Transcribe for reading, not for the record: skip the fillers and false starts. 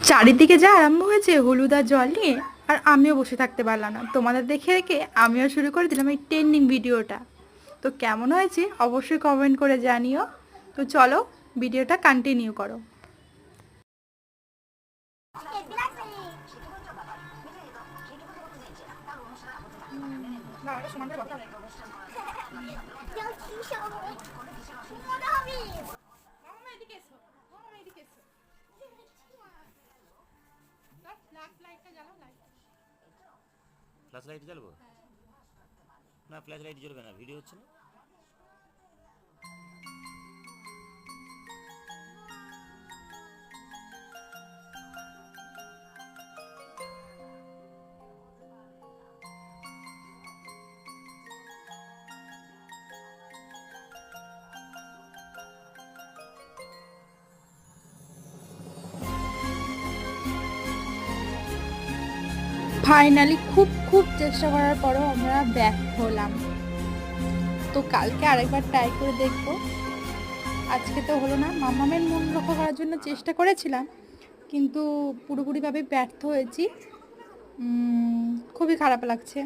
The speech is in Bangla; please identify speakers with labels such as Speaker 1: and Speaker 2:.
Speaker 1: চারিদিকে যা আরম্ভ হয়েছে হলুদ আর জল নিয়ে, আর আমিও বসে থাকতে পারলাম না। তোমাদের দেখে রেখে আমিও শুরু করে দিলাম এই ট্রেন্ডিং ভিডিওটা। তো কেমন হয়েছে অবশ্যই কমেন্ট করে জানিও। তো চলো ভিডিওটা কন্টিনিউ করো।
Speaker 2: ফ্ল্যাশ লাইট জ্বালবো না? ফ্ল্যাশ লাইট জ্বলবে না, ভিডিও হচ্ছে না।
Speaker 1: ফাইনালি খুব খুব চেষ্টা করার পরও আমরা ব্যাক হলাম। তো কালকে আরেকবার ট্রাই করে দেখবো। আজকে তো হলো না। মামামের মন রক্ষা করার জন্য চেষ্টা করেছিলাম, কিন্তু পুরোপুরিভাবে ব্যর্থ হয়েছি। খুবই খারাপ লাগছে।